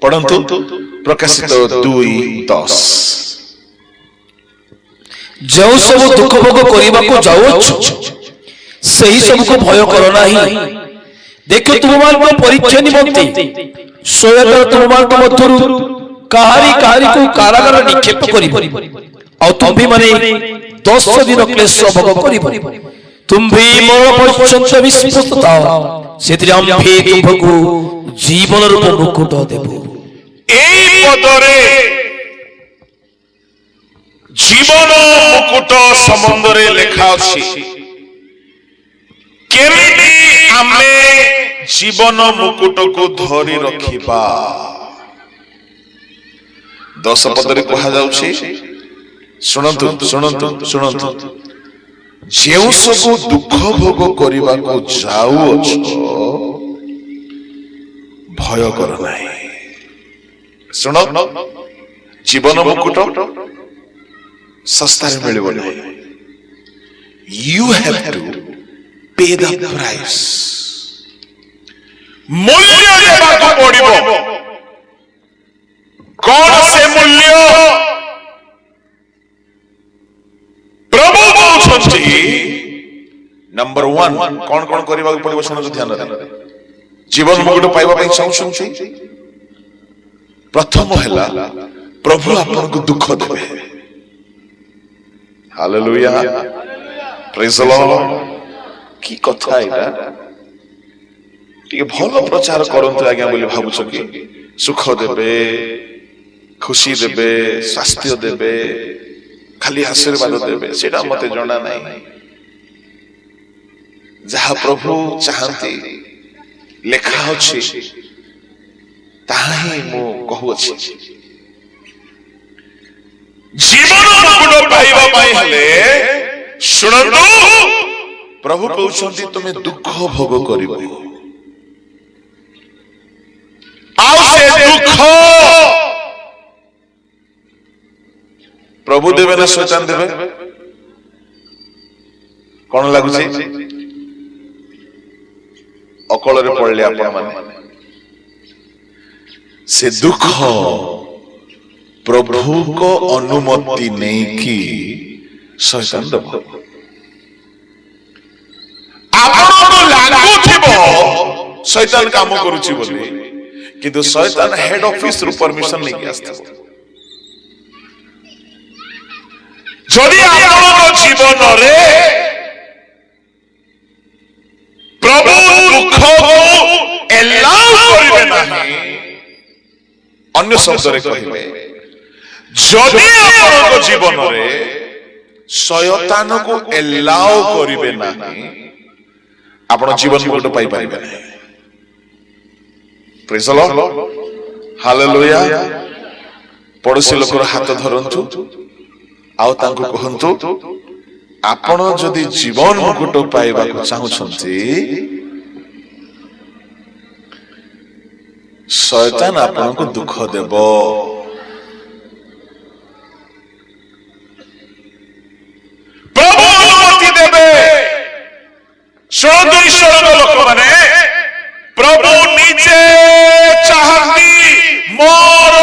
पढ़ंतु प्रकाशित 2:10 जो सब दुख भोग करने जाऊछु सही सब को भय कर नाही। देखो तुम परीक्षा निमंते स्वयं तुम मध्यरु काहारी काहारी को कारागार निक्षेप करिबो और तुम भी माने 10 दिन क्लेश भोग करिबो। तुम भी मरण पर्यंत विश्वस्त थाओ सेतिरे आम्भे तुमको जीवन रूप मुकुट देबो। एई पदरे जीवन मुकुट संबंधरे लेखा अछि। केमिति आमे जीवन मुकुट को धरी रखिबा 10 पदरे कहा जाउछि। सुनंतु सुनंतु सुनंतु जेउ सब दुख भोग करिबा को जाउछ भय कर नाही। सुन जीवन मुकुट सस्ता रे मिलिबो नाही। यू हैव टू पे द प्राइस। मूल्य देबाको पड़िबो। कौन से मूल्य प्रभु कहउछंती। नंबर 1 कौन कौन करबा पड़िबो सुन ध्यान दे। जीवन मुकुट पाइबा पई चाहउछंती। प्रथम हैला प्रभु आपन को दुख देबे। Hallelujah praise the Lord. की कथा एटा टिके भलो प्रचार करंतु आज्ञा बोली भाबुछ कि सुख देबे खुशी देबे स्वास्थ्य देबे खाली आशीर्वाद देबे सेटा मते जणा नाही। जहा प्रभु चाहंती लेखा अछि ताही मो कहू अछि। जीवन मुकुट पाइबा पई हले सुनंतु प्रभु कहउछंती तुमे दुख भोग करिबो। आउ से दुख प्रभु देवे ना शैतान देवे। कौन लागुଛି अकଳରେ पड़ले आपण माने से दुख प्रभु को अनुमति नहीं की शैतान दब। आपण को लागुथिबो शैतान काम करूची बोली किंतु शैतान हेड ऑफिस रु परमिशन नहीं की आस्थबो। जदि आपन जीवन रे प्रभु दुख को एलाउ करिवे नाही। अन्य शब्द रे कहिबे जदि आपन जीवन रे शयतान को एलाउ करिवे नाही आपन जीवन मुकुट पाई पाइबे नाही। Praise the Lord hallelujah. पड़ोसी लोकर हाथ धरंतु आउ तांको कहंतु आपण जदि जीवन मुकुट पाइबा को चाहुछंती शैतान आपण को दुख देबो। प्रभु अनुमति देबे। ईश्वर लोक माने प्रभु निजे चाहती मोर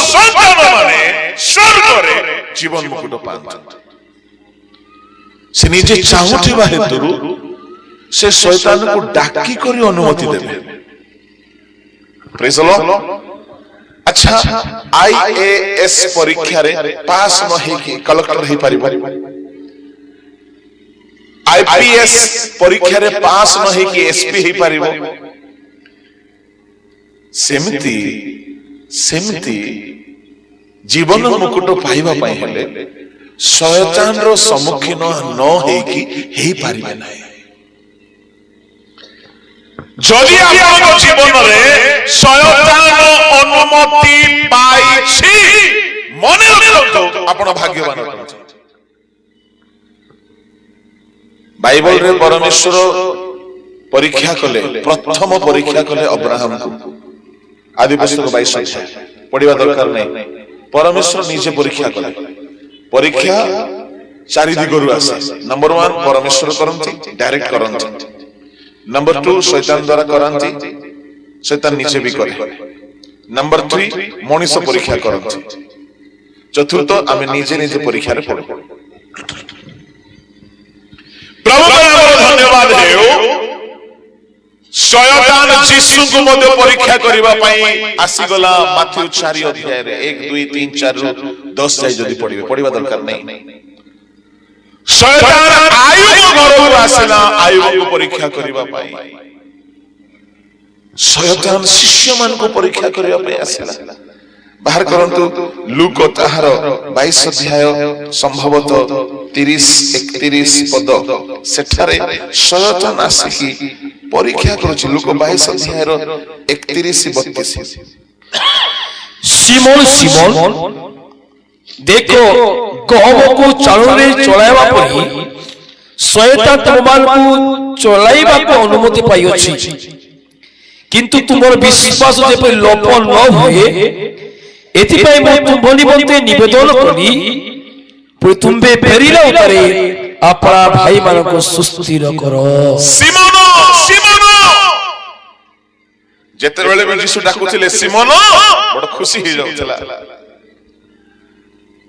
संतान माने स्वर्ग रे जीवन मुकुट पांतु। से निजे चाहुथिबा हेतुरु से शैतान को डाकी करी अनुमति देबे। Praise the Lord. अच्छा आईएएस परीक्षा रे पास न हेकी कलेक्टर हे पारिबो। आईपीएस परीक्षा रे पास न हेकी एसपी हे पारिबो। सेमती जीवन मुकुट पाइबा पई हेले शैतान रो सम्मुखीन न हेकी हेई पारिबे नाही। जदि आपन जीवन रे शैतान अनुमति पाइछि मने रखंतु आपण भाग्यवान। बाइबल रे परमेश्वर परीक्षा कले प्रथम परीक्षा कले अब्राहम को। आदि पुस्तक 22 अध्याय पढ़िबा दरकार नहीं। परमेश्वर निजे परीक्षा कले। परीक्षा चारि दिगरु आसे। नंबर 1 परमेश्वर करंती डायरेक्ट करंती। नंबर 2 शैतान द्वारा करंती शैतान निजे भी करे। नंबर 3 मनीष परीक्षा करते चतुर्थ आम निजे निजे परीक्षा पड़े प्रभु धन्यवाद शयतान जीशु को मध्य परीक्षा करबा पई आसीगला माथ्यू 4 अध्याय रे 1 2 3 4 रु 10 जाय जदी पढिबे पढिबा दरकार नहीं शयतान आयुब घर को आसला आयुब को परीक्षा करबा पई शयतान शिष्य मान को परीक्षा करबा पई आसला बाहर करंतु लूक ताहार 22 अध्याय संभवतः 30 31 पद सेठारे शयतान आसी परीक्षा करूची लूक 22 अध्याय रो 31 32 सिमोन सिमोन देखो गहम को चालू रे चलाइबा परी शयतान तुममान को चलाइबा को अनुमति पाई अछि किंतु तुमर विश्वास जेपरि लोप न होए एथिपाई मैं तुम निमंते निवेदन करी पुरी तुम्बे फेरिला उतारे अपना भाई मान को सुस्थिर करो सिमोन सिमोन जेते बेले भी यीशु डाकुथिले सिमोन बड़ खुशी हो जाउतला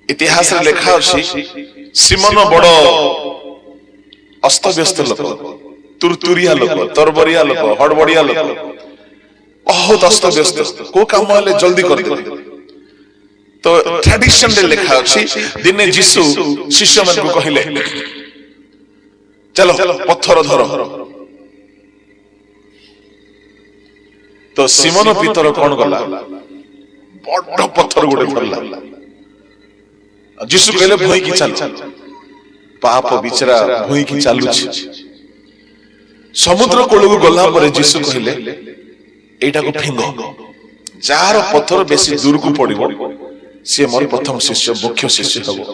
इतिहास रे लिखा अछि सिमोन बड़ अस्त व्यस्त लोक तुरतुरिया लोक तरबरिया लोक हड़बड़िया लोक बहुत अस्त व्यस्त को काम वाले जल्दी कर दे तो ट्रेडिशन रे लिखा अछि दिने यीशु शिष्य मन को कहिले चलो पत्थर धरो तो सिमोन पीतर कौन गला बड़ पत्थर गुडे धरला यीशु कहले भई की चल पाप बिचरा भई की चालू समुद्र कोल को गला पर यीशु कहले एटा को फेंगो जार पत्थर बेसी दूर को पड़िबो से मोर प्रथम शिष्य मुख्य शिष्य हबो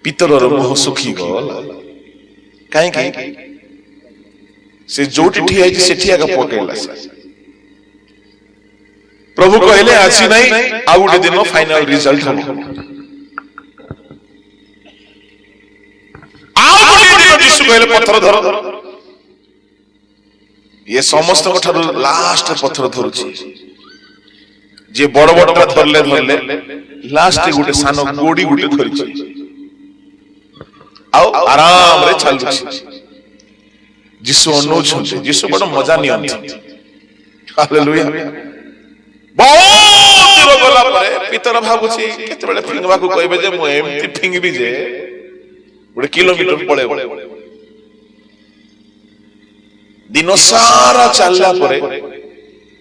पीतर रो मुह सुखी गल काहे कि से जोटी ठिया जे सेठिया का पकेला प्रभु कहले आसी नहीं आ गुटे दिन फाइनल रिजल्ट हबो आ गुटे दिन यीशु कहले पत्थर धरो ये समस्त ठार लास्ट पत्थर धरुची जे बड़ बड़टा धरले धरले लास्ट गुटे सानो गोडी गुटे धरिची आउ आराम रे चलुची यीशु अनु छले यीशु बड़ मजा नियंती हालेलुया बहुत दूर गला परे पितर भाबुची केते बेले फिंगवा को कहबे जे मु एमती फिंगबी जे गुटे किलोमीटर पळे दिन सारा चलला परे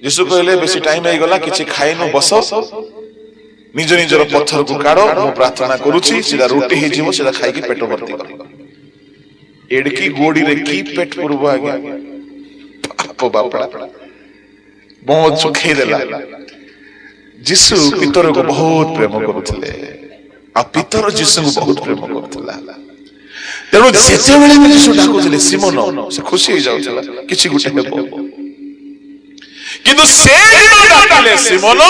यीशु कहले बेसी टाइम आइ गला किछि खाइनो बसो निज निजर पत्थर को काढो मु प्रार्थना करूची सीधा रोटी हे जीवो सीधा खाइ के पेट भर्ती करो एडकी गोडी रे की पेट पुरबा आगे बाप बापड़ा बहुत सुखै देला यीशु पितर को बहुत प्रेम करूथिले आ पितर यीशु को बहुत प्रेम करूथिला तेणु जेते बेले भी यीशु डाकुथिले सिमोन से खुशी हो जाउथिला किछि गुटे हेबो किंतु से दिन डाकले सिमोन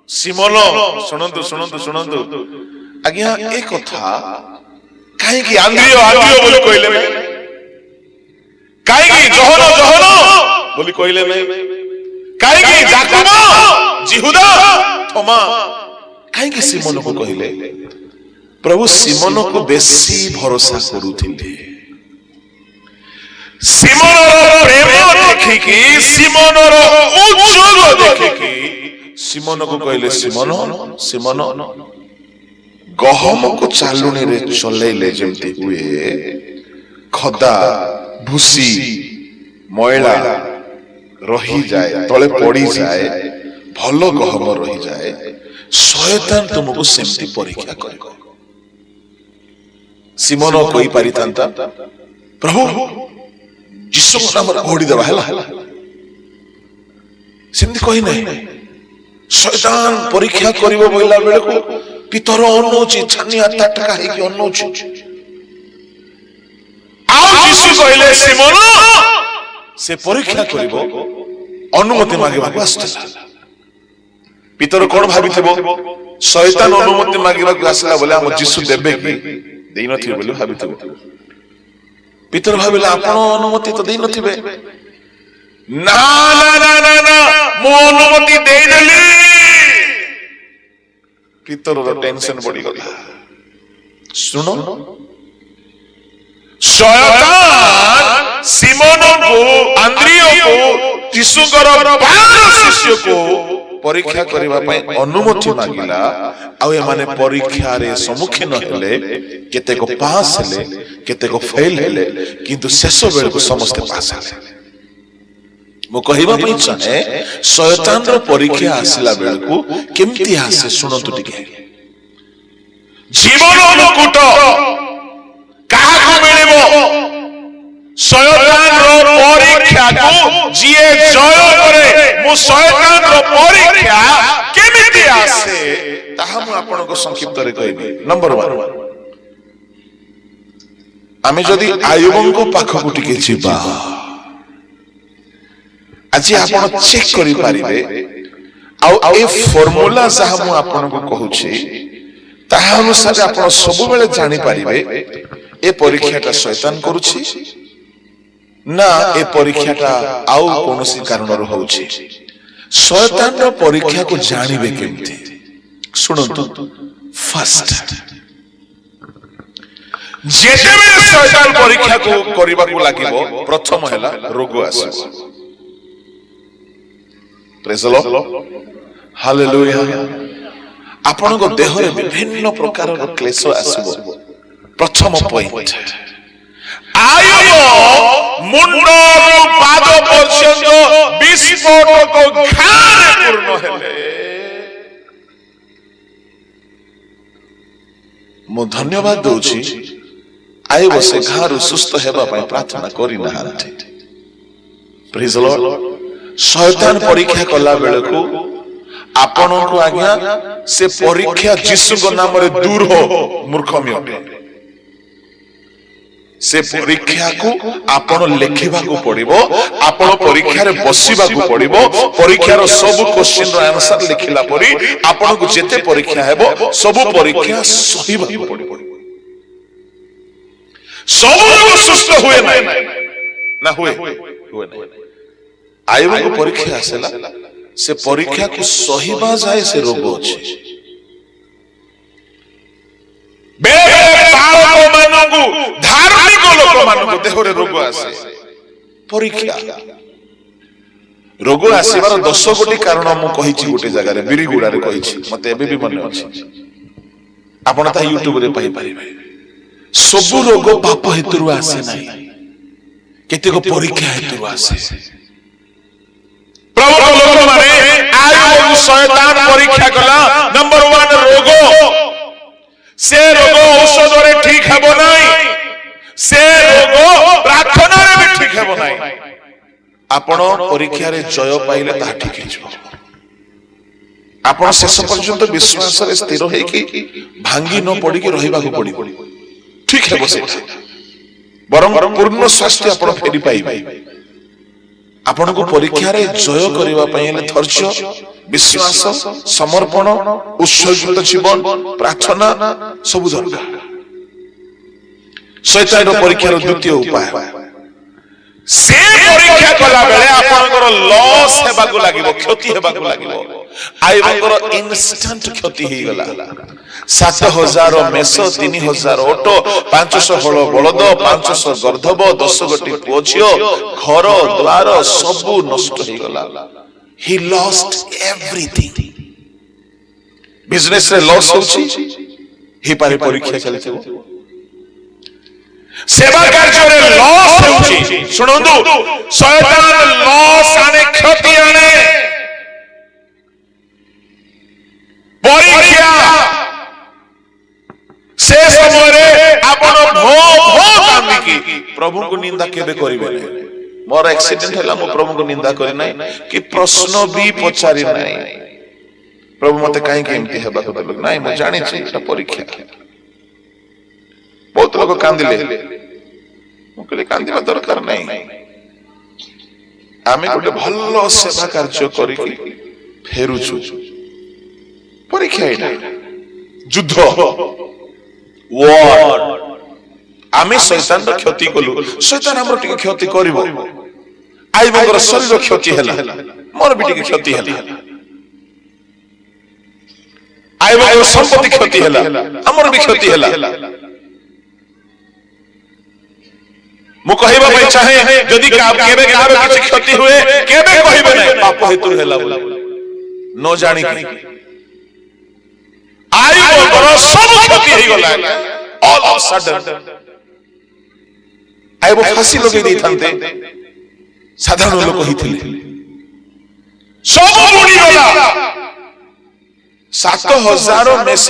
सिमोन सुनंतु सुनंतु सुनंतु आज्ञा ए कथा काहे कि आंद्रियो आंद्रियो बोली कहले काहे कि जोहनो जोहनो बोली कहले नहीं काहे कि याकूब यहूदा थोमा काहे कि सिमोन को कहले प्रभु सिमोन को बेसी भरोसा करूथिले सिमोन रो प्रेम देखिकी सिमोन रो उज्जवल देखिकी सिमोन को कहले सिमोन सिमोन गहम को चालुनी रे चलेले जेमती हुए खदा भूसी मैला रही जाए तले पड़ी जाए भलो गहम रही जाए शयतान तुमको सेमती परीक्षा करेगा सिमोन कोई पारी थांता प्रभु यीशु को नाम घोड़ी देवा हैला सेमती कोई नहीं शैतान परीक्षा करिवो बोइला बेले को पितर अनौची छानिया तटका हे कि अनौची आ यीशु कहले सिमोन से परीक्षा करिवो अनुमति मागिबा को आस्थिला पितर कोन भाबिथबो शैतान अनुमति मागिबा को आसला बोले हम यीशु देबे कि देई नथि बोले भाबिथबो पितर भाबिला आपण अनुमति तो देई नथिबे ना ना ना ना ना ମୁଁ ଅନୁମତି ଦେଇଦେଲି। ପିତରର ଟେନସନ ବଢିଗଲା। ଶୁଣ, ଶୟତାନ ସିମୋନକୁ, ଆନ୍ଦ୍ରିୟକୁ, ଯୀଶୁଙ୍କର 12 ଶିଷ୍ୟକୁ ପରୀକ୍ଷା କରିବା ପାଇଁ ଅନୁମତି ମାଗିଲା। ଆଉ ଏମାନେ ପରୀକ୍ଷାରେ ସମ୍ମୁଖୀନ ହେଲେ, କେତେକ ପାସ୍ ହେଲେ, କେତେକ ଫେଲ ହେଲେ, କିନ୍ତୁ ଶେଷ ବେଳକୁ ସମସ୍ତେ ପାସ୍ ହେଲେ। ମୁଁ କହିବା ପାଇଁ ଚାହେଁ, ଶୟତାନର ପରୀକ୍ଷା ଆସିଲା ବେଳକୁ କେମିତି ଆସେ ଶୁଣନ୍ତୁ ଟିକେ। ଜୀବନ ମୁକୁଟ କାହାକୁ ମିଳିବ? ଶୟତାନର ପରୀକ୍ଷାକୁ ଯିଏ ଜୟ କରେ। ମୁଁ ଶୟତାନର ପରୀକ୍ଷା କେମିତି ଆସେ ତାହା ମୁଁ ଆପଣଙ୍କୁ ସଂକ୍ଷିପ୍ତରେ କହିବି। ନମ୍ବର 1, ଆମେ ଯଦି ଆୟୁବଙ୍କ ପାଖକୁ ଟିକେ ଯିବା, ଆଜି ଆପଣ ଚେକ୍ କରିପାରିବେ। ଆଉ ଏ ଫର୍ମୁଲା ଯାହା ମୁଁ ଆପଣଙ୍କୁ କହୁଛି ତାହା ଅନୁସାରେ ଆପଣ ସବୁବେଳେ ଜାଣିପାରିବେ ଏ ପରୀକ୍ଷାଟା ଶୟତାନ କରୁଛି ନା ଏ ପରୀକ୍ଷାଟା ଆଉ କୌଣସି କାରଣରୁ ହଉଛି। ଶୟତାନର ପରୀକ୍ଷାକୁ ଜାଣିବେ କେମିତି? ଶୁଣନ୍ତୁ, ଫାର୍ଷ୍ଟ ଯେତେବେଳେ ଶୟତାନ ପରୀକ୍ଷାକୁ କରିବାକୁ ଲାଗିବ, ପ୍ରଥମ ହେଲା ରୋଗ ଆସିବ। ପ୍ରେଜ୍ ଦ ଲର୍ଡ, ହାଲେଲୁୟା। ଆପଣଙ୍କ ଦେହରେ ବିଭିନ୍ନ ପ୍ରକାରର କ୍ଲେଶ ଆସିବ। ପ୍ରଥମ ପଏଣ୍ଟ, ଆୟୁବ ମୁଣ୍ଡରୁ ପାଦ ପର୍ଯ୍ୟନ୍ତ ବିସ୍ଫୋଟକ ଘାରେ ପୂର୍ଣ୍ଣ ହେଲେ। ମୁଁ ଧନ୍ୟବାଦ ଦଉଛି, ଆୟୁବ ସେ ଘାରୁ ସୁସ୍ଥ ହେବା ପାଇଁ ପ୍ରାର୍ଥନା କରିନାହାନ୍ତି। ପ୍ରେଜ୍ ଦ ଲର୍ଡ। ଶୟତାନ ପରୀକ୍ଷା କଲା ବେଳକୁ ଆପଣଙ୍କୁ ଆଜ୍ଞା ସେ ପରୀକ୍ଷା ଯୀଶୁଙ୍କ ନାମରେ ଦୂର ହୋ, ମୂର୍ଖମୀ ଅଟେ। ସେ ପରୀକ୍ଷାକୁ ଆପଣ ଲେଖିବାକୁ ପଡିବ। ଆପଣ ପରୀକ୍ଷାରେ ବସିବାକୁ ପଡିବ। ପରୀକ୍ଷାର ସବୁ କ୍ୱେଶ୍ଚିନ୍ର ଆନ୍ସର ଲେଖିଲା ପରି ଆପଣଙ୍କୁ ଯେତେ ପରୀକ୍ଷା ହେବ ସବୁ ପରୀକ୍ଷା ସହିବାକୁ ପଡିବ। ସବୁ ରୋଗ ସୁସ୍ଥ ହୁଏ ନାହିଁ ନା ହୁଏ? ହୁଏ ନାହିଁ। ଆୟୁବଙ୍କୁ ପରୀକ୍ଷା ଆସିଲା, ସେ ପରୀକ୍ଷାକୁ ସହିବା ଯାଏ ସେ ରୋଗ ଅଛି। ବାଳକମାନଙ୍କୁ, ଧାର୍ମିକ ଲୋକମାନଙ୍କୁ ଦେହରେ ରୋଗ ଆସେ। ପରୀକ୍ଷା ରୋଗ ଆସିବାର 10 ଗୋଟି କାରଣ ମୁଁ କହିଛି ଗୋଟେ ଜାଗାରେ, ବିରିଗୁଡାରେ କହିଛି, ମତେ ଏବେ ବି ମନେ ଅଛି। ଆପଣ ତା ୟୁଟ୍ୟୁବରେ ପାଇପାରିବେ। ସବୁ ରୋଗ ପାପ ହେତୁରୁ ଆସେ ନାହିଁ, କେତେକ ପରୀକ୍ଷା ହେତୁରୁ ଆସେ। ପ୍ରଭୁଙ୍କ ଲୋକମାନେ ଆୟୁବକୁ ଶୟତାନ ପରୀକ୍ଷା କଲା। ନମ୍ବର 1 ରୋଗ। ସେ ରୋଗ ଔଷଧରେ ଠିକ ହେବ ନାହିଁ, ସେ ରୋଗ ପ୍ରାର୍ଥନାରେ ବି ଠିକ ହେବ ନାହିଁ। ଆପଣ ପରୀକ୍ଷାରେ ଜୟ ପାଇଲେ ତାହା ଠିକ ହେଇଯିବ। ଆପଣ ଶେଷ ପର୍ଯ୍ୟନ୍ତ ବିଶ୍ୱାସରେ ସ୍ଥିର ହେଇକି ଭାଙ୍ଗି ନ ପଡିକି ରହିବାକୁ ପଡିବ। ଠିକ ହେବ ସେଟା, ବରଂ ପୂର୍ଣ୍ଣ ସ୍ୱାସ୍ଥ୍ୟ ଆପଣ ଫେରି ପାଇବେ। ଆପଣଙ୍କୁ ପରୀକ୍ଷାରେ ଜୟ କରିବା ପାଇଁ ହେଲେ ଧୈର୍ଯ୍ୟ, ବିଶ୍ୱାସ, ସମର୍ପଣ, ଉତ୍ସର୍ଗିତ ଜୀବନ, ପ୍ରାର୍ଥନା ସବୁ ଦରକାର। ଶୈତାନର ପରୀକ୍ଷାର ଦ୍ୱିତୀୟ ଉପାୟ, ସେ ପରୀକ୍ଷା କଲା ବେଳେ ଆପଣଙ୍କର ଲସ୍ ହେବାକୁ ଲାଗିବ, କ୍ଷତି ହେବାକୁ ଲାଗିବ। ଆୟୁବଙ୍କର ଇନଷ୍ଟାଣ୍ଟ କ୍ଷତି ହେଇଗଲା। 7,000 ମେଷ, 3,000 ଓଟ, 500 ହଳ ବଳଦ, 500 ଗର୍ଦ୍ଧବ, 10 ଗୋଟି ପୁଅ ଝିଅ, ଘର ଦ୍ୱାର ସବୁ ନଷ୍ଟ ହେଇଗଲା। He lost everything. ବିଜନେସ୍ ରେ ଲସ୍ ହଉଛି, ହେଇପାରେ ପରୀକ୍ଷା ଚାଲିଥିବ। ସେବା କାର୍ଯ୍ୟରେ ଲସ୍ ହେଉଛି। ଶୁଣନ୍ତୁ, ଶୟତାନ ଲସ୍ ଆଣେ, କ୍ଷତି ଆଣେ। ପରୀକ୍ଷା ସେ ସମୟରେ ଆପଣ ଭୋ ଭୋ କାନ୍ଦିକି ପ୍ରଭୁଙ୍କୁ ନିନ୍ଦା କେବେ କରିବେ ନାହିଁ। ମୋର ଆକ୍ସିଡେଣ୍ଟ ହେଲା, ମୁଁ ପ୍ରଭୁଙ୍କୁ ନିନ୍ଦା କରି ନାହିଁ କି ପ୍ରଶ୍ନ ବି ପଚାରି ନାହିଁ, ପ୍ରଭୁ ମତେ କାହିଁକି ଏମିତି ହେବାକୁ ଦେଲେ? ନାଇଁ, ମୁଁ ଜାଣିଛି ଏଟା ପରୀକ୍ଷା। ବହୁତ ଲୋକ କାନ୍ଦିଲେ, ମୁଁ କହିଲି କାନ୍ଦିବା ଦରକାର ନାହିଁ। ଆମେ ଗୋଟେ ଭଲ ସେବା କାର୍ଯ୍ୟ କରିକି ଫେରୁଛୁ, ପରୀକ୍ଷା ଏଇଟା, ଯୁଦ୍ଧ, war। ଆମେ ଶୈତାନର କ୍ଷତି କଲୁ, ଶୈତାନ ଆମର ଟିକେ କ୍ଷତି କରିବ। ଆୟୁବଙ୍କର ଶରୀର କ୍ଷତି ହେଲା, मोर भी टिके क्षति हला आइबो संपत्ति क्षति हला हमर भी क्षति हला मु कहबा पई चाहे जदि केबे कार किछ क्षति हुए केबे कहबे नै पाप हेतु हला न जानि कि आइबो बरो सब क्षति हे गला ऑल ऑफ सडन आइबो फांसी लगे दै थांते साधारण लोक हिथिले सब बुडी गला 7000 मेष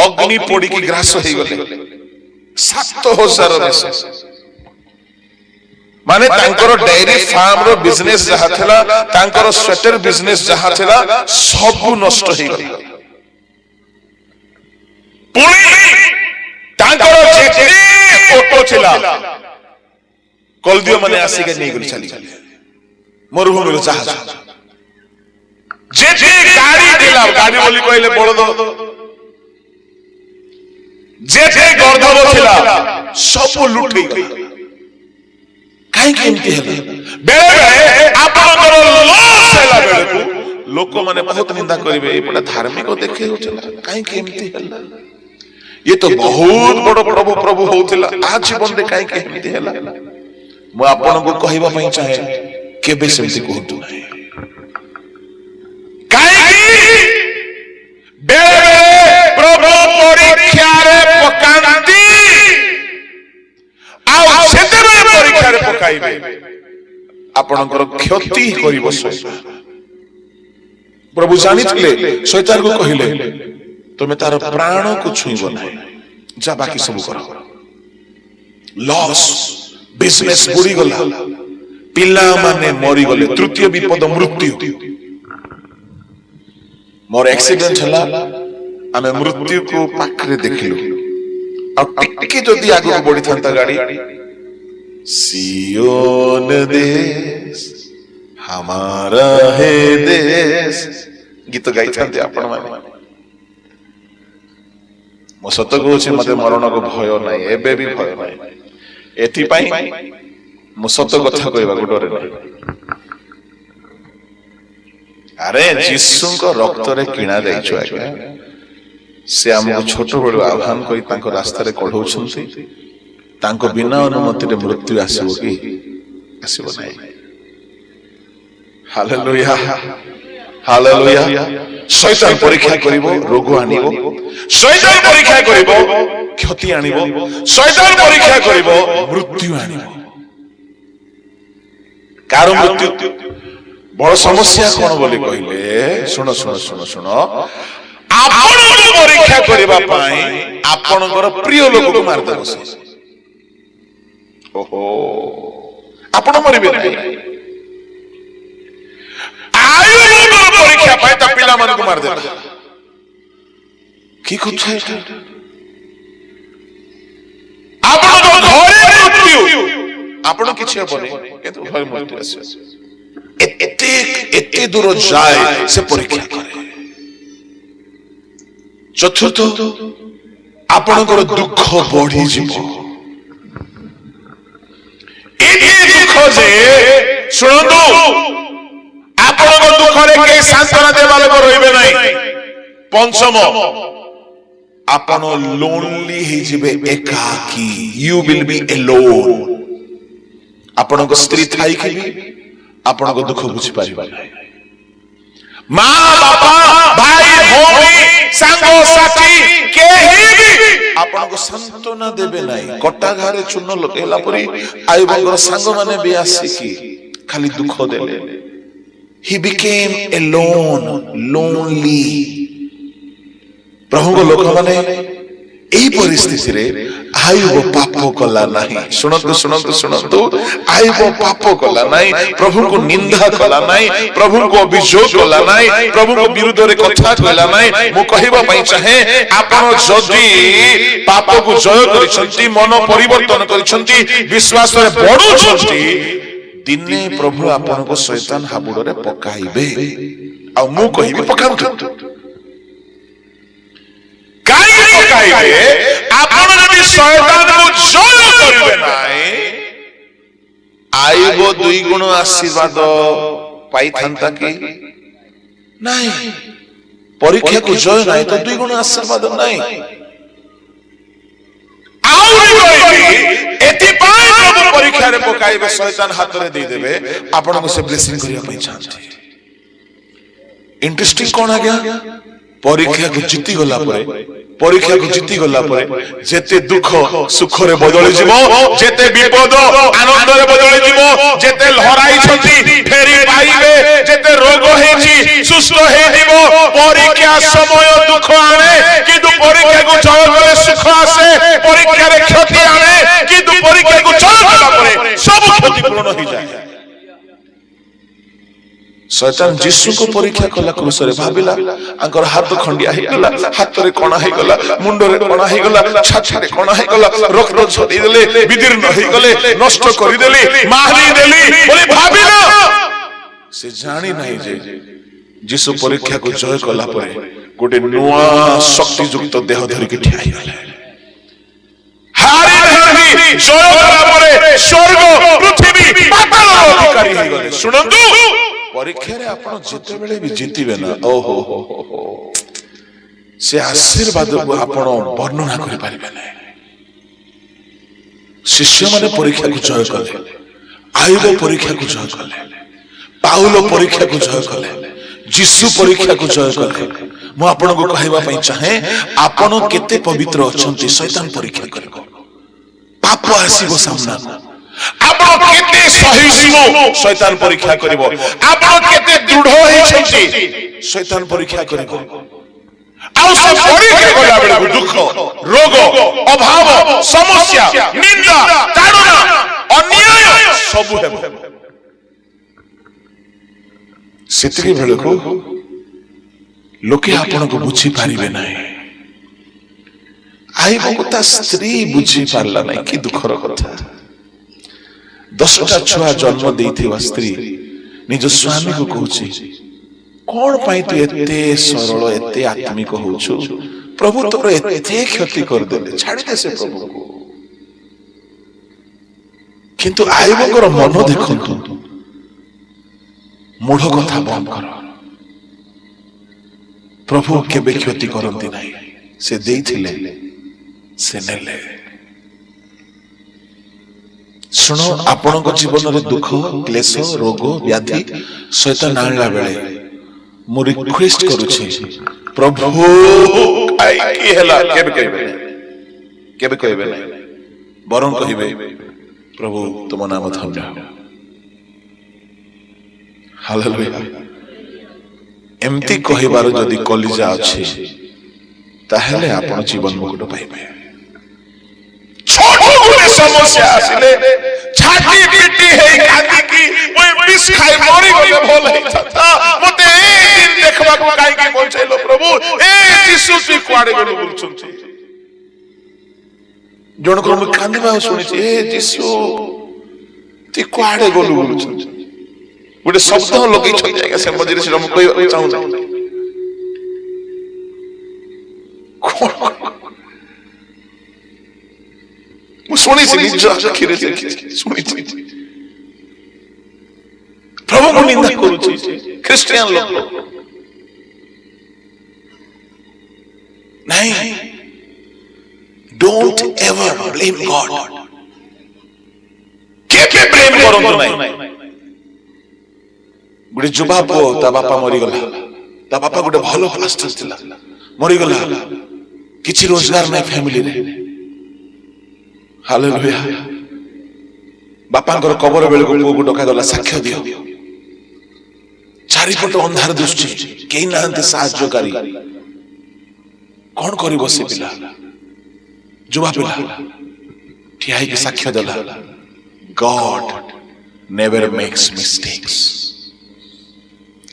अग्नि पोड़ी की ग्रास हो गले 7000 मेष माने तांकर डेयरी फार्म रो बिजनेस जहा थला तांकर स्वेटर बिजनेस जहा थला सब नष्ट हो गला पुणी तांकर जेते ऑटो चला कलदियो माने आसी के नै गली चली गले मरुभूमि रो जहाज जेते गाड़ी देला गाड़ी बोली कहले बड़द जेते गर्दभ थिला सब लुटि गला काहे के एमती हला बेले बेले आपनकर लॉस हैला बेले को लोक माने बहुत निंदा करिवे एपटा धार्मिक देखे होचला काहे के एमती हला ये तो बहुत बड़ प्रभु प्रभु होथिला आज जीवन दे काहे के एमती हला मु आपन को कहबा पई चाहे केबे सेमती कहतु नै प्रभु परीक्षा रे पकांती आ सेतेबे परीक्षा रे पकाइबे आपनकर क्षति करिवो शैतान प्रभु जानिथिले शैतान को कहिले तुमे तार प्राण को छुइबो नै जा बाकी सब करो लॉस बिजनेस बुडी गला पिल्ला माने मरि गले तृतीय विपद मृत्यु मोर एक्सीडेंट हला आमे मृत्यु को पाखरे देखिलु आ टिके जदी आगु बढ़ी थांता गाड़ी सियोन देश हमारा है देश गीत गाई थांते आपण माने मो सत कहूछि मते मरण को भय नै एबे भी भय नै एथि पई मो सत कथा कहबा को डरे नै अरे जीसु को रक्त रे किणा जाइछो आज्ञा से हमको छोट बड़ आह्वान करी तांको रास्ता रे कढौछंती तांको बिना अनुमति रे मृत्यु आसीबो कि आसीबो नै हालेलुया हालेलुया शैतान परीक्षा करिवो रोग आनिबो शैतान परीक्षा करिवो क्षति आनिबो शैतान परीक्षा करिवो मृत्यु आनिबो कार मृत्यु बड़ समस्या कौन बोली कहले सुनो सुनो सुनो सुनो आपण परीक्षा करबा पई आपनकर प्रिय लोक को मार देबो से ओहो आपण मरिबे नै आयु परीक्षा पई त पिला मन को मार देबा की कुछ है आपण घरे मृत्यु आपण किछ हेबो नै किंतु घरे मृत्यु आसे एते दूर जाए से परीक्षा करे चतुर्थ आपनकर दुख बढ़ी जीवो एते दुख जे सुनंदु आपनकर दुख रे के सांत्वना देबा लोक रहिबे नै पंचम आपन लोनली हे जिबे एकाकी यू विल बी अलोन आपनकर स्त्री थाई के आपण को दुख बुझी पारिबा मां बापा भाई भौणी संग साथी केही भी आपण को सांत्वना देबे नाही कटा घारे चूर्ण लकेला परी आइ बंगर संग माने भी आसी की खाली दुख देले ही बिकेम अलोन लोनली प्रभु को लोक माने एही परिस्थिति रे आयुब पाप कला नहीं सुनंतु सुनंतु सुनंतु आयुब पाप कला नहीं प्रभु को निंदा कला नहीं प्रभु को अभियोग कला नहीं प्रभु को विरुद्ध रे कथा कला नहीं मु कहबा पई चाहे आपण जदी पाप को जय करिसंती मन परिवर्तन करिसंती विश्वास रे बढुछंती दिने प्रभु आपण को शैतान हाबुड़ रे पकाइबे आ मु कहबी पकांतु काई पकाइबे आपण जदी शैतान को जय करिवे नाही आइबो दुई गुण आशीर्वाद ପାଇଥାନ୍ତା କି ନାଇଁ? ପରୀକ୍ଷାକୁ ଜୟ ନାହିଁ ତ 2 ଗୁଣ ଆଶୀର୍ବାଦ ନାହିଁ। ଆହୁରି କହିବି, ଏଥିପାଇଁ ପ୍ରଭୁ ପରୀକ୍ଷାରେ ପକାଇବେ, ଶୈତାନ ହାତରେ ଦେଇଦେବେ, ଆପଣଙ୍କୁ ସେ ବ୍ଲେସିଂ କରିବା ପାଇଁ ଚାହାନ୍ତି। ଇଣ୍ଟରେଷ୍ଟିଂ କଣ ଆଜ୍ଞା? ପରୀକ୍ଷାକୁ ଜିତି ଗଲା ପରେ ଯେତେ ଦୁଃଖ ସୁଖରେ ବଦଳିଯିବ, ଯେତେ ବିପଦ ଆନନ୍ଦରେ ବଦଳିଯିବ, ଯେତେ ହରାଇଛନ୍ତି ଫେରି ପାଇବେ, ଯେତେ ରୋଗ ହେଇଛି ସୁସ୍ଥ ହେଇଯିବ। ପରୀକ୍ଷା ସମୟ ଦୁଃଖ ଆଣେ, କିନ୍ତୁ ପରୀକ୍ଷାକୁ ଜୟ କଲେ ସୁଖ ଆସେ। ପରୀକ୍ଷାରେ କ୍ଷତି ଆଣେ, କିନ୍ତୁ ପରୀକ୍ଷାକୁ ଜୟ କଲା ପରେ ସବୁ କ୍ଷତି ପୂରଣ ହେଇଯାଏ। ଶୈତାନ ଯୀଶୁଙ୍କୁ ପରୀକ୍ଷା କଲା କ୍ରୁଶରେ, ଭାବିଲା ଆଙ୍କର ହାତ ଖଣ୍ଡିଆ ହେଇଗଲା, ହାତରେ କଣା ହେଇଗଲା, ମୁଣ୍ଡରେ କଣା ହେଇଗଲା, ଛାତିରେ କଣା ହେଇଗଲା, ରକ୍ତ ଝରିଦେଲେ, ବିଦୀର୍ଣ୍ଣ ହେଇଗଲେ, ନଷ୍ଟ କରିଦେଲି, ମାରିଦେଲି ବୋଲି ଭାବିଲା। ସେ ଜାଣି ନାହିଁ ଯେ ଯୀଶୁ ପରୀକ୍ଷାକୁ ଜୟ କଲା ପରେ ଗୋଟେ ନୂଆ ଶକ୍ତିଯୁକ୍ତ ଦେହ ଧରିକି ଠିଆ ହେଇଗଲେ। ହାରି ନାହିଁ, ଜୟ କଲା ପରେ ସ୍ୱର୍ଗ ପୃଥିବୀ ପାତାଳର ଅଧିକାରୀ ହେଇଗଲେ। ଶୁଣନ୍ତୁ, ପରୀକ୍ଷାରେ ଆପଣ ଯେତେବେଳେ ବି ଜିତିବେ ନା, ଓହୋ ସେ ଆଶୀର୍ବାଦକୁ ଆପଣ ବର୍ଣ୍ଣନା କରିପାରିବେ ନାହିଁ। ଶିଷ୍ୟମାନେ ପରୀକ୍ଷାକୁ ଜୟ କଲେ, ଆୟୁବ ପରୀକ୍ଷାକୁ ଜୟ କଲେ, ପାଉଲ ପରୀକ୍ଷାକୁ ଜୟ କଲେ, ଯୀଶୁ ପରୀକ୍ଷାକୁ ଜୟ କଲେ। ମୁଁ ଆପଣଙ୍କୁ କହିବା ପାଇଁ ଚାହେଁ, ଆପଣ କେତେ ପବିତ୍ର ଅଛନ୍ତି ଶୈତାନ ପରୀକ୍ଷା କରିବ। ପାପ ଆସିବ ସାମ୍ନାକୁ। ଆପଣ କେତେ ସହିଷ୍ଣୁ ଶୈତାନ ପରୀକ୍ଷା କରିବ। ଆପଣ କେତେ ଦୃଢ ହେଇଛନ୍ତି ଶୈତାନ ପରୀକ୍ଷା କରିବ। ଆଉ ସେ ପରୀକ୍ଷା କଲା ବେଳକୁ ଦୁଃଖ, ରୋଗ, ଅଭାବ, ସମସ୍ୟା, ନିନ୍ଦା, ତାଡ଼ନା, ଅନ୍ୟାୟ ସବୁ ହେବ। ସେତିକି ବେଳକୁ ଲୋକେ ଆପଣଙ୍କୁ ବୁଝିପାରିବେ ନାହିଁ। ଆଇବକୁ ତା ସ୍ତ୍ରୀ ବୁଝି ପାରିଲା ନାହିଁ। କି ଦୁଃଖର କଥା। 10ଟା ଛୁଆ ଜନ୍ମ ଦେଇଥିବା ସ୍ତ୍ରୀ ନିଜ ସ୍ୱାମୀକୁ କହୁଛି, କଣ ପାଇଁ ତୁ ଏତେ ସରଳ, ଏତେ ଆତ୍ମିକ ହଉଛୁ? ପ୍ରଭୁ ତୋର ଏତେ କ୍ଷତି କରିଦେଲେ, ଛାଡ଼ିଦେ ସେ ପ୍ରଭୁକୁ। କିନ୍ତୁ ଆୟୁବଙ୍କର ମନ ଦେଖନ୍ତୁ, ମୂଢ କଥା ବନ୍ଦ କର। ପ୍ରଭୁ କେବେ କ୍ଷତି କରନ୍ତି ନାହିଁ। ସେ ଦେଇଥିଲେ, ସେ ନେଲେ। ଶୁଣ, ଆପଣଙ୍କ ଜୀବନରେ ଦୁଃଖ, କ୍ଲେଶ, ରୋଗ, ବ୍ୟାଧି ଶୈତାନ ଆଣିଲା ବେଳେ ମୁଁ ରିକ୍ୱେଷ୍ଟ କରୁଛି, ପ୍ରଭୁ କାହିଁକି ହେଲା କେବେ କହିବେ ନାହିଁ, ବରଂ କହିବେ, ପ୍ରଭୁ ତୁମ ନାମ ଧନ୍ୟ। ହାଲେଲୁୟା। ଏମିତି କହିବାର ଯଦି କଲିଜା ଅଛି, ତାହେଲେ ଆପଣ ଜୀବନ ମୁକୁଟ ପାଇବେ। ଛୋଟ ଗୋଟେ ସମସ୍ୟା ଆସିଲେ ଛାତି ପିଟି ହେଇ କାନ୍ଦିକି ବିଷ ଖାଇ ମରିଗଲେ ଭଲ ହେଇଥାନ୍ତା। ମତେ ଏ ଦିନ ଦେଖିବାକୁ କାହିଁକି ବଞ୍ଚେଇଲ ପ୍ରଭୁ? ଏ ଯୀଶୁ ତୁଇ କୁଆଡେ ଗଲୁ ବୋଲୁଛନ୍ତି। ଜଣକ ମୁଁ କାନ୍ଦିବା ଶୁଣିଛି, ଏ ଯୀଶୁ ତୁଇ କୁଆଡେ ଗଲୁ ବୋଲୁଛନ୍ତି। ଗୋଟେ ଶବ୍ଦ ଲଗେଇଛନ୍ତି ଆଜ୍ଞା, ସେ ମଝିରେ ସେଟା ମୁଁ କହିବାକୁ ଚାହୁଁନି। ମୁଁ ଶୁଣିଛି, ନିଜ ଆଖିରେ ଶୁଣିଛି। ପ୍ରଭୁଙ୍କୁ ନିନ୍ଦା କରୁଛି ଖ୍ରୀଷ୍ଟିଆନ ଲୋକ। ନାଇଁ, ଡୋଣ୍ଟ ଏଭର ବ୍ଲେମ ଗଡ। କେବେ ବ୍ଲେମ କରନ୍ତୁ ନାହିଁ। ଗୋଟେ ଯୁବା ପୁଅ, ତା ବାପା ମରିଗଲା। ତା ବାପା ଗୋଟେ ଭଲ ପାଷ୍ଟର ଥିଲା, ମରିଗଲା। କିଛି ରୋଜଗାର ନାହିଁ ଫ୍ୟାମିଲିରେ। ହାଲେଲୁୟା। ବାପାଙ୍କର କବର ବେଳକୁ ପୁଅକୁ ଡକାଗଲା, ସାକ୍ଷ୍ୟ ଦିଅ। ଚାରିପଟ ଅନ୍ଧାର ଦିଶୁଛି, କେହି ନାହାନ୍ତି ସାହାଯ୍ୟକାରୀ। କଣ କରିବ ସେ ପିଲା? ଯୁବା ପିଲା ଠିଆ ହେଇକି ସାକ୍ଷ୍ୟ ଦେଲା, ଗଡ ନେଭର ମେକ୍ସ ମିଷ୍ଟେକ୍ସ।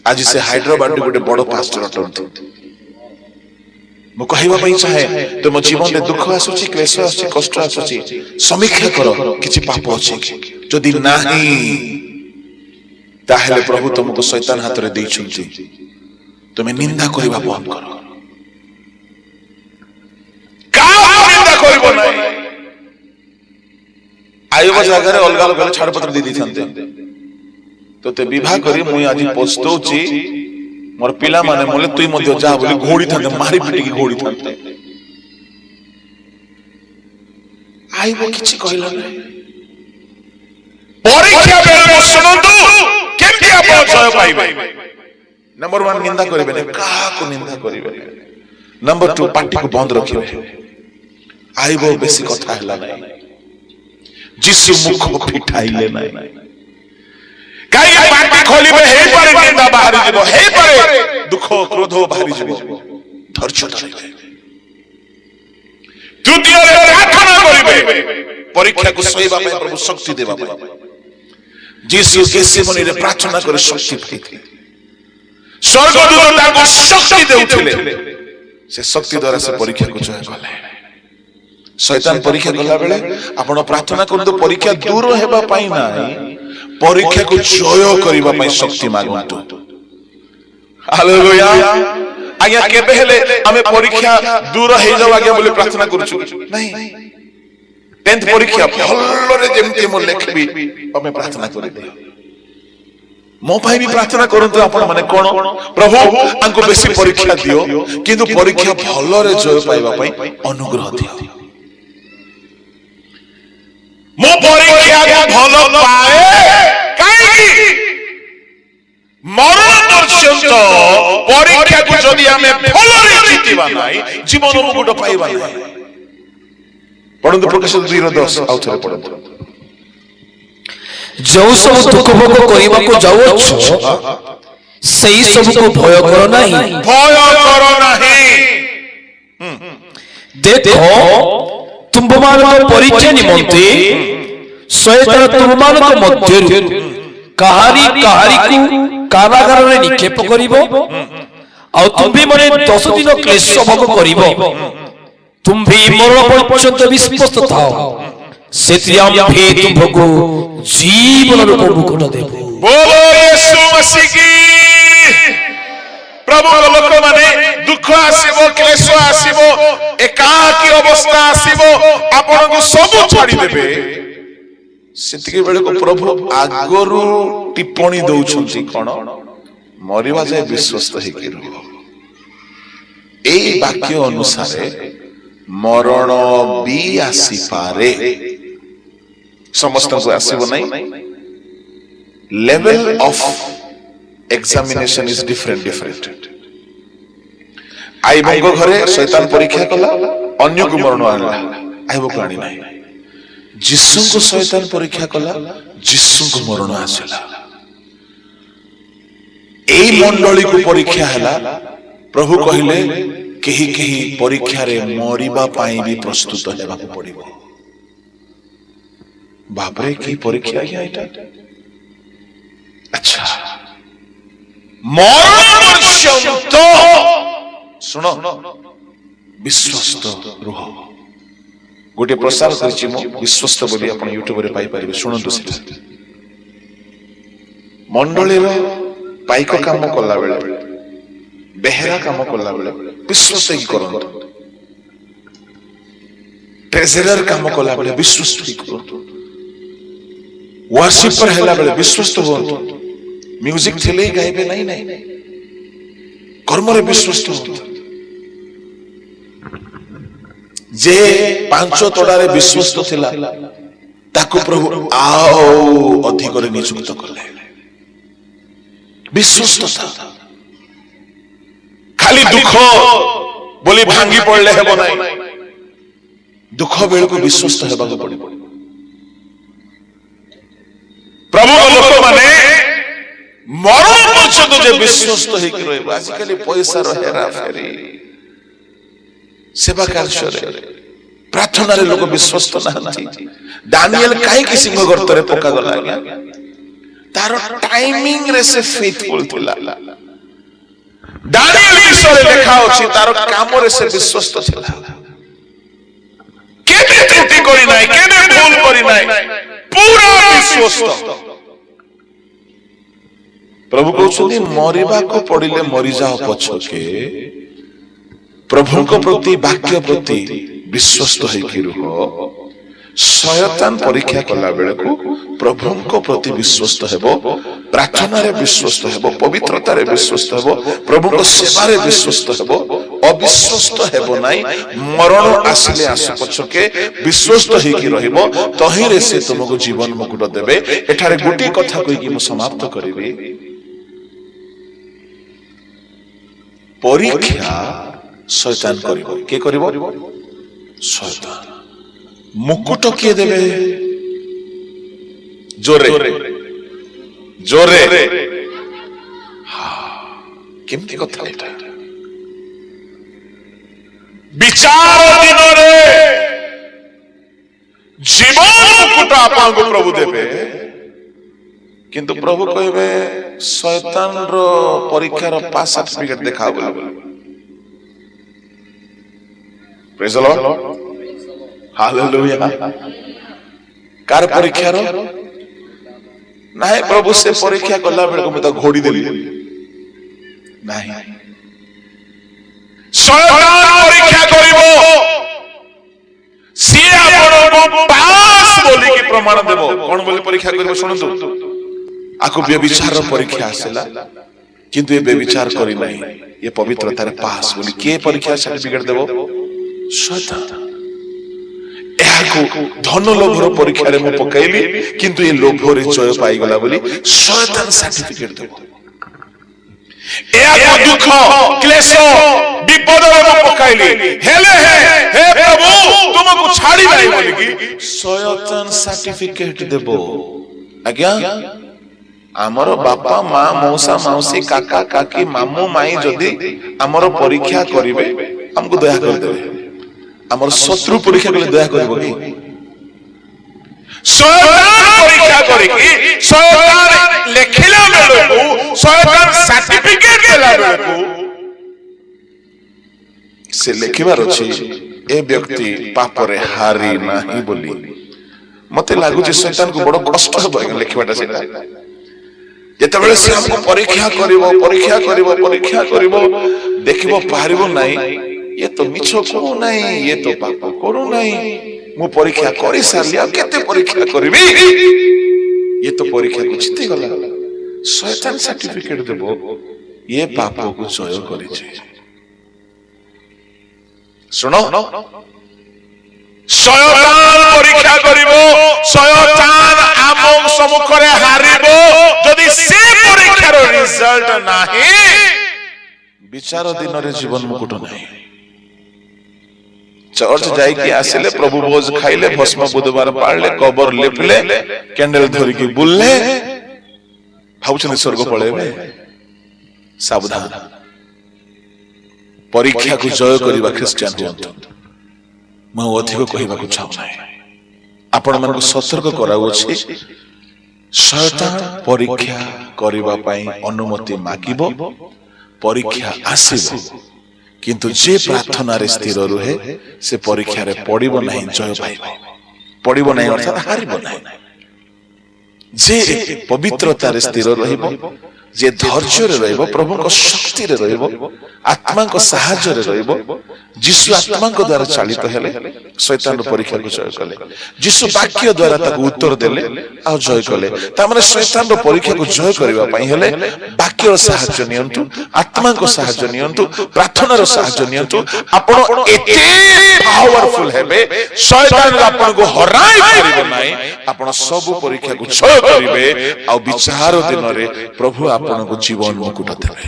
ଆଜି ସେ ହାଇଦ୍ରାବାଦରେ ଗୋଟେ ବଡ ପାଷ୍ଟର ଅଟନ୍ତି। ମୁଁ କହିବା ପାଇଁ ଚାହେଁ, ତୁମ ଜୀବନରେ ଦୁଃଖ ଆସୁଛି, କ୍ଲେଶ ଆସୁଛି, କଷ୍ଟ ଆସୁଛି, ସମୀକ୍ଷା କର କିଛି ପାପ ଅଛି କି। ଯଦି ନାହିଁ, ତାହେଲେ ପ୍ରଭୁ ତୁମକୁ ଶୈତାନ ହାତରେ ଦେଇଛନ୍ତି। ତୁମେ ନିନ୍ଦା କରିବା ବନ୍ଦ କର। କାହାକୁ ନିନ୍ଦା କରିବ ନାହିଁ। ଆୟୁବ ଜାଗାରେ ଅଲଗା ଅଲଗା ଛାଡ଼ପତ୍ର ଦେଇ ଦେଇଥାନ୍ତେ। तोते विवाह करी मुई आज पछतौची मोर पिला माने मोले तुई मध्य जा बोली घोड़ी थांते मारी पिटी की घोड़ी थांते आई वो किछि कहला नै परीक्षा बेले सुनंतु केमति आपण जय पाइबे नंबर 1 निंदा करिबे नै काहा को निंदा करिबे नंबर 2 पार्टी को बंद रखिबे आई वो बेसी कथा हला नै जिसु मुख फिठाइले नै काई पार्टी खोलिबे हे पारे निंदा बाहरी जीवो हे पारे दुख क्रोध बाहरी जीवो धैर्य धरिबे तृतीय प्रार्थना करिबे परीक्षा को सहीबा में प्रभु शक्ति देबा में जिसु गेसेमनी रे प्रार्थना करे शक्ति पाइथिले स्वर्गदूत ताको शक्ति देउथिले से शक्ति द्वारा से परीक्षा को जय कले शैतान परीक्षा कला बेले आपण प्रार्थना करतो परीक्षा दूर हेबा पाई नाही परीक्षा को जय करिबा पाई शक्ति मागंतु हालेलुया आज्ञा केबे हेले हमें परीक्षा दूर हे जाव आज्ञा बोले प्रार्थना करूछु नहीं 10th परीक्षा भल्लरे जेमति मो लेखबी हमें प्रार्थना करि दियो मो भाई भी प्रार्थना करंतु आपण माने कोन प्रभु आंको बेसी परीक्षा दियो किंतु परीक्षा भल्लरे जय पाइबा पाई अनुग्रह दियो मो परीक्षा को भल पाए काई मरण पर्यंत परीक्षा को जदि हमें भलरे जीतिबा नाही जीवन मुकुट पाइबा नाही पढ़ंतु प्रकाश 2:10 आउथरे पढ़ंतु जो सब दुख भोग करिबा को जाउछ सेही सब को भय करो नाही देखो तुममान परीक्षा निमंते शैतान तुममान मध्यरु कहारी को कारागार रे निक्षेप करिवो आ तुमभी मने 10 दिन क्लेश भोग करिवो तुम भी मरण पर्यंत विश्वस्त थाओ सेत्रियाम भी तुमको जीवन रूप मुकुट देबो बोलो यीशु मसीह की प्रभु लोक माने दुख आसीबो क्लेश आसीबो एकाकी अवस्था आसीबो आपन को सब छाडी देबे सेतिके बेले को प्रभु आगरु टिप्पणी दउछंती कोन मरिबा जाय विश्वस्त हे कि रहो एई वाक्य अनुसार मरण भी आसी पारे समस्त को आसीबो नहीं level of examination is different आईबो घरे शैतान परीक्षा कला अन्य को मरण आनला आईबो को आनी नहीं जिसु को शैतान परीक्षा कला जिसु को मरण आसला एई मंडली को परीक्षा हला प्रभु कहिले केही केही परीक्षा रे मरिबा पाई भी प्रस्तुत हेबा को पड़िबो बापरे की परीक्षा क्या एटा अच्छा मरण पर्यंत सुनो विश्वस्त रुह गोटे प्रसार करछि मो विश्वस्त बोली आपण यूट्यूब रे पाई परिबे सुनंतु सेटा मंडली रो पाइक काम कला बेले बेहरा काम कला बेले विश्वस्त ही करंतु ट्रेजरर काम कला बेले विश्वस्त ही करंतु वर्शिपर हैला बेले विश्वस्त होंतु म्यूजिक थिले गाइबे नहीं कर्म रे विश्वस्त होंतु जे पांच तोड़ा रे विश्वस्त थिला ताको प्रभु आओ अधिक रे नियुक्त करले विश्वस्त था खाली दुख बोली भांगी पड़ले हेबो नाही दुख बेल को विश्वस्त हेबा को पड़े प्रभु लोक माने मरण पर्यंत जे विश्वस्त हे कि रहबो आजिकली पैसा रो हेरा फेरी सेवा कार्य रे प्रार्थना रे लोक विश्वस्त नाहंती दानिएल काहे कि सिंह गर्त रे पका गला गया तारो टाइमिंग रे से फेथफुल थिला दानिएल विषय लेखा अछि तारो काम रे से विश्वस्त थिला केबे त्रुटि करी नाही केबे भूल करी नाही पूरा विश्वस्त प्रभु कहउछनी मरिबा को पड़िले मरि जाओ पछके प्रभु को प्रति वाक्य प्रति विश्वस्त है कि रुह शैतान परीक्षा कला बेले को प्रभु को प्रति विश्वस्त हेबो ପ୍ରାର୍ଥନାରେ ବିଶ୍ୱସ୍ତ ହେବ, ପବିତ୍ରତାରେ ବିଶ୍ୱସ୍ତ ହେବ, ପ୍ରଭୁଙ୍କ ସେବାରେ ବିଶ୍ୱସ୍ତ ହେବ, ଅବିଶ୍ୱସ୍ତ ହେବ ନାହିଁ। ମରଣ ଆସିଲେ ଆସୁ ପଛକେ ବିଶ୍ୱସ୍ତ ହେଇକି ରହିବ, ତହିଁରେ ସେ ତୁମକୁ ଜୀବନ ମୁକୁଟ ଦେବେ। ଏଠାରେ ଗୋଟିଏ କଥା କହିକି ମୁଁ ସମାପ୍ତ କରିବି। ପରୀକ୍ଷା ଶୈତାନ କରିବ। କିଏ କରିବ? ଶୈତାନ। ମୁକୁଟ କିଏ ଦେବେ? ଜୋରେ ଜୋରେ। କେମିତି କଥା ଏଟା? ବିଚାର ଦିନରେ ଜୀବନ ମୁକୁଟ ଆପଣଙ୍କୁ ପ୍ରଭୁ ଦେବେ, କିନ୍ତୁ ପ୍ରଭୁ କହିବେ ଶୈତାନର ପରୀକ୍ଷାର ପାସ୍ ସାର୍ଟିଫିକେଟ ଦେଖାଅ ବୋଲି। ପ୍ରେଜ୍ ଦ ଲର୍ଡ, ହାଲେଲୁୟା। କାର ପରୀକ୍ଷାର? ନାହିଁ ପ୍ରଭୁ ସେ ପରୀକ୍ଷା କଲା ବେଳକୁ ମୁଁ ତ ଘୋଡି ଦେଲି ନାହିଁ। ଶୈତାନ ପରୀକ୍ଷା କରିବ, ସିଏ ଆପଣଙ୍କୁ ପାସ୍ ବୋଲିକି ପ୍ରମାଣ ଦେବ। କଣ ବୋଲି ପରୀକ୍ଷା କରିବ ଶୁଣନ୍ତୁ। ଆକୁ ବ୍ୟଭିଚାର ପରୀକ୍ଷା ଆସିଲା, କିନ୍ତୁ ଏ ବ୍ୟଭିଚାର କରିନାହିଁ, ଏ ପବିତ୍ରତାରେ ପାସ୍ ବୋଲି କିଏ ପରୀକ୍ଷା ସାର୍ଟିଫିକେଟ ଦେବ? ଶୈତାନ। ଏହାକୁ ଧନ ଲୋଭର ପରୀକ୍ଷାରେ ମୁଁ ପକାଇଲି, କିନ୍ତୁ ଏ ଲୋଭରେ ଜୟ ପାଇଗଲା ବୋଲି ଶୈତାନ ସାର୍ଟିଫିକେଟ ଦେବ। ଏହାକୁ ଦୁଃଖ କ୍ଲେଶ ବିପଦରେ ମୁଁ ପକାଇଲି, ହେଲେ ହେ ପ୍ରଭୁ ତୁମକୁ ଛାଡ଼ିବି ବୋଲିକି ଶୈତାନ ସାର୍ଟିଫିକେଟ ଦେବ। ଆଜ୍ଞା, ଆମର ବାପା ମା ମଉସା ମାଉସୀ କାକା କାକି ମାମୁଁ ମାଇଁ ଯଦି ଆମର ପରୀକ୍ଷା କରିବେ ଆମକୁ ଦୟା କରିଦେବେ। ଆମର ଶତ୍ରୁ ପରୀକ୍ଷା କଲେ ଦୟା କରିବ କି? ଶୈତାନ ପରୀକ୍ଷା କରିକି ଶୈତାନ ଲେଖିଲା ବେଳକୁ, ଶୈତାନ ସାର୍ଟିଫିକେଟ ଦେଲା ବେଳକୁ ସେ ଲେଖିବାର ଅଛି ଏ ବ୍ୟକ୍ତି ପାପରେ ହାରି ନାହିଁ ବୋଲି। ମତେ ଲାଗୁଛି ଶୈତାନକୁ ବଡ କଷ୍ଟ ହେବ ଲେଖିବାଟା। ସେଟା ଯେତେବେଳେ ସେ ଆମକୁ ପରୀକ୍ଷା କରିବ ପରୀକ୍ଷା କରିବ ପରୀକ୍ଷା କରିବ, ଦେଖିବ ପାରିବ ନାହିଁ, ଇଏ ତ ମିଛ କହୁନାହିଁ, ଇଏ ତ ପାପ କରୁନାହିଁ, ମୁଁ ପରୀକ୍ଷା କରି ସାରିଲି, ଆଉ କେତେ ପରୀକ୍ଷା କରିବି? ଇଏ ତ ପରୀକ୍ଷାକୁ ଜିତିଗଲା। ଶୈତାନ ସାର୍ଟିଫିକେଟ ଦେବ, ଇଏ ପାପକୁ ଜୟ କରିଛି। ଶୁଣ, ଶୈତାନ ପରୀକ୍ଷା କରିବ, ଶୈତାନ ଆମ ସମ୍ମୁଖରେ ହାରିବ। ଯଦି ସେ ପରୀକ୍ଷାର ରିଜଲ୍ଟ ନାହିଁ, ବିଚାର ଦିନରେ ଜୀବନ ମୁକୁଟ ନାହିଁ। ଚର୍ଚ୍ଚ ଯାଇକି ଆସିଲେ, ପ୍ରଭୁ ଭୋଜ ଖାଇଲେ, ଭସ୍ମ ବୁଧବାର ପାଳିଲେ, କବର ଲେପିଲେ, କ୍ୟାଣ୍ଡେଲ ଧରିକି ବୁଲିଲେ, ଭାବୁଛନ୍ତି ସ୍ୱର୍ଗ ପଳେଇବେ? ସାବଧାନ, ପରୀକ୍ଷାକୁ ଜୟ କରିବା ଖ୍ରୀଷ୍ଟିଆନ ହୁଅନ୍ତୁ। ମୁଁ ଅଧିକ କହିବାକୁ ଚାହୁଁନାହିଁ, ଆପଣମାନଙ୍କୁ ସତର୍କ କରାଉଅଛି। ଶୈତାନ ପରୀକ୍ଷା କରିବା ପାଇଁ ଅନୁମତି ମାଗିବ, ପରୀକ୍ଷା ଆସିବ, କିନ୍ତୁ ଯେ ପ୍ରାର୍ଥନାରେ ସ୍ଥିର ରୁହେ ସେ ପରୀକ୍ଷାରେ ପଡିବ ନାହିଁ, ଜୟ ପାଇବ। ପଡିବ ନାହିଁ ଅର୍ଥାତ ହାରିବ ନାହିଁ। ଯେ ପବିତ୍ରତାରେ ସ୍ଥିର ରହିବ, ଯେ ଧୈର୍ଯ୍ୟରେ ରହିବ, ପ୍ରଭୁଙ୍କ ଶକ୍ତିରେ ରହିବ, ଆତ୍ମାଙ୍କ ସାହାଯ୍ୟରେ ରହିବ। ଯୀଶୁ ଆତ୍ମାଙ୍କ ଦ୍ୱାରା ଚାଳିତ ହେଲେ, ଶୈତାନର ପରୀକ୍ଷାକୁ ଜୟ କଲେ। ଯୀଶୁ ବାକ୍ୟ ଦ୍ୱାରା ତାକୁ ଉତ୍ତର ଦେଲେ ଆଉ ଜୟ କଲେ। ତାମାନେ ଶୈତାନର ପରୀକ୍ଷାକୁ ଜୟ କରିବା ପାଇଁ ହେଲେ ବାକ୍ୟର ସାହାଯ୍ୟ ନିଅନ୍ତୁ, ଆତ୍ମାଙ୍କ ସାହାଯ୍ୟ ନିଅନ୍ତୁ, ପ୍ରାର୍ଥନାର ସାହାଯ୍ୟ ନିଅନ୍ତୁ। ଆପଣ ଏତେ ପାୱାରଫୁଲ ହେବେ, ଶୈତାନ ଆପଣଙ୍କୁ ହରାଇ ପାରିବ ନାହିଁ। ଆପଣ ସବୁ ପରୀକ୍ଷାକୁ ଜୟ କରିବେ, ଆଉ ବିଚାର ଦିନରେ ପ୍ରଭୁ ଆପଣଙ୍କୁ ଜୀବନ ମୁକୁଟ ଦେବେ।